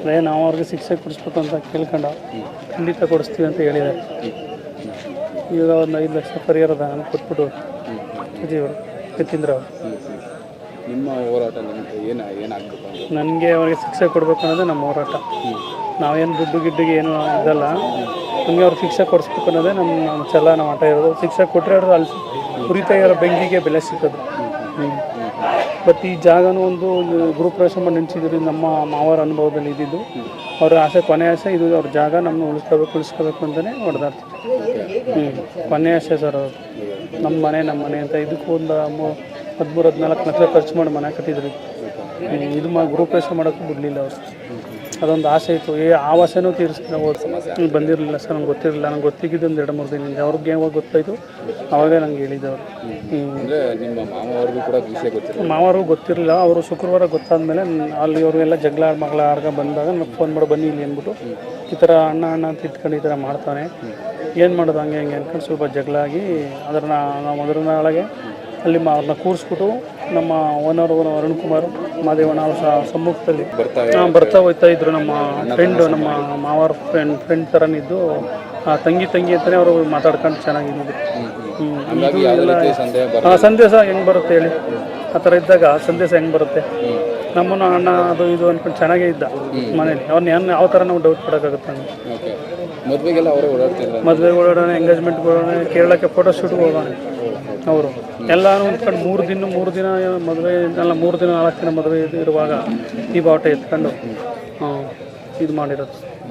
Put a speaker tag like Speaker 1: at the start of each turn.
Speaker 1: ಅದೇ ನಾವು ಅವ್ರಿಗೆ ಶಿಕ್ಷೆ ಕೊಡಿಸ್ಬೇಕು ಅಂತ ಕೇಳ್ಕೊಂಡು ಖಂಡಿತ ಕೊಡಿಸ್ತೀವಿ ಅಂತ ಹೇಳಿದ್ದಾರೆ. ಈಗ ಒಂದು 5 ಲಕ್ಷ ಪರಿಹಾರದ ಹಣ ಕೊಟ್ಬಿಟ್ಟು ಸಚಿವರು ಯತೀಂದ್ರ ಅವರು.
Speaker 2: ನಿಮ್ಮ ಹೋರಾಟ ನಿಮಗೆ ಏನಾಗಬೇಕು?
Speaker 1: ನನಗೆ ಅವ್ರಿಗೆ ಶಿಕ್ಷೆ ಕೊಡಬೇಕು ಅನ್ನೋದೇ ನಮ್ಮ ಹೋರಾಟ. ನಾವೇನು ದುಡ್ಡು ಗಿಡ್ಡಿಗೆ ಏನು ಇದಲ್ಲ, ನಮಗೆ ಅವ್ರಿಗೆ ಶಿಕ್ಷೆ ಕೊಡಿಸ್ಬೇಕು ಅನ್ನೋದೇ ನಮ್ಮ ಛಲ, ನಮ್ಮ ಆಟ ಇರೋದು. ಶಿಕ್ಷೆ ಕೊಟ್ಟರೆ ಅವರು ಅಲ್ಲಿ ಉರಿತಾ ಇರೋ ಬೆಂಕಿಗೆ ಬೆಲೆ ಸಿಗೋದು. ಬಟ್ ಈ ಜಾಗನೂ ಒಂದು ಗೃಹಪ್ರವೇಶ ಮಾಡಿ ನಿಂತಿದ್ರು. ನಮ್ಮ ಮಾವರ ಅನುಭವದಲ್ಲಿ ಇದ್ದಿದ್ದು ಅವ್ರ ಆಸೆ, ಕೊನೆ ಆಸೆ ಇದು. ಅವ್ರ ಜಾಗ ನಮ್ಮನ್ನು ಉಳಿಸ್ಕೋಬೇಕು ಅಂತಲೇ ಹೊಡೆದಾಡ್ತಾರೆ. ಕೊನೆ ಆಸೆ ಸರ್ ಅವರು. ನಮ್ಮ ಮನೆ ಅಂತ ಇದಕ್ಕೂ ಒಂದು 13-14 ಲಕ್ಷ ಖರ್ಚು ಮಾಡಿ ಮನೆ ಕಟ್ಟಿದ್ರು. ಇದು ಗೃಹಪ್ರವೇಶ ಮಾಡೋಕ್ಕೂ ಬಿಡಲಿಲ್ಲ ಅವರು. ಅದೊಂದು ಆಸೆ ಇತ್ತು. ಆ ಆಸೆನೂ ತೀರಿಸ್ಕೊಂಡು ಬಂದಿರಲಿಲ್ಲ ಸರ್. ನಂಗೆ ಗೊತ್ತಿರಲಿಲ್ಲ. ನಂಗೆ ಗೊತ್ತಿದ್ದು ಒಂದು 2-3 ದಿನದಿಂದ. ಅವ್ರಿಗೆ ಯಾವಾಗ ಗೊತ್ತಾಯಿತು ಅವಾಗೇ ನಂಗೆ ಹೇಳಿದ್ದವರು. ಮಾವರಿಗೂ ಗೊತ್ತಿರಲಿಲ್ಲ. ಅವರು ಶುಕ್ರವಾರ ಗೊತ್ತಾದಮೇಲೆ ಅಲ್ಲಿ ಅವ್ರಿಗೆಲ್ಲ ಜಗಳ ಮಗಳ ಬಂದಾಗ ನನಗೆ ಫೋನ್ ಮಾಡಿ ಬನ್ನಿ ಇಲ್ಲಿ ಅಂದ್ಬಿಟ್ಟು, ಈ ಥರ ಅಣ್ಣ ಅಂತ ಇಟ್ಕೊಂಡು ಈ ಥರ ಮಾಡ್ತಾನೆ, ಏನು ಮಾಡೋದು ಹಂಗೆ ಅಂದ್ಕೊಂಡು ಸ್ವಲ್ಪ ಜಗಳ ಆಗಿ ನಾವು ಮೊದಲ ನಾಳೆಗೆ ಅಲ್ಲಿ ಅವ್ರನ್ನ ಕೂರಿಸ್ಬಿಟ್ಟು ನಮ್ಮ ಓನರ್ ಅರುಣ್ ಕುಮಾರ್ ಮಾದೇವಣ್ಣ ಅವ್ರ ಸಮ್ಮುಖದಲ್ಲಿ ಬರ್ತಾ ಹೋಗ್ತಾ ಇದ್ರು. ನಮ್ಮ ಫ್ರೆಂಡು, ನಮ್ಮ ಮಾವರ ಫ್ರೆಂಡ್ ಥರನಿದ್ದು ತಂಗಿ ಅಂತಲೇ ಅವರು ಮಾತಾಡ್ಕೊಂಡು ಚೆನ್ನಾಗಿದ್ದು. ಸಂದೇಶ ಹೆಂಗೆ ಬರುತ್ತೆ ಹೇಳಿ? ಆ ಥರ ಇದ್ದಾಗ ಸಂದೇಶ ಹೆಂಗೆ ಬರುತ್ತೆ? ನಮ್ಮನ್ನು ಅಣ್ಣ ಅದು ಇದು ಅಂದ್ಕೊಂಡು ಚೆನ್ನಾಗೇ ಇದ್ದ ಮನೇಲಿ. ಅವ್ರನ್ನ ಯಾವ ಥರ ನಾವು ಡೌಟ್ ಪಡೋಕ್ಕಾಗುತ್ತೆ? ಮದುವೆಗೆ ಓಡೋಣ, ಎಂಗೇಜ್ಮೆಂಟ್ಗೆ ಓಡೋಣ, ಕೇರಳಕ್ಕೆ ಫೋಟೋಶೂಟ್ಗೆ ಹೋಗೋಣ. ಅವರು ಎಲ್ಲನೂ ಅಂದ್ಕೊಂಡು 3 ದಿನ ಮದುವೆ ಎಲ್ಲ 3 ದಿನ 4 ದಿನ ಮದುವೆ ಇರುವಾಗ ಈ ಬಾವುಟ ಎತ್ಕೊಂಡು ಇದು ಮಾಡಿರೋದು.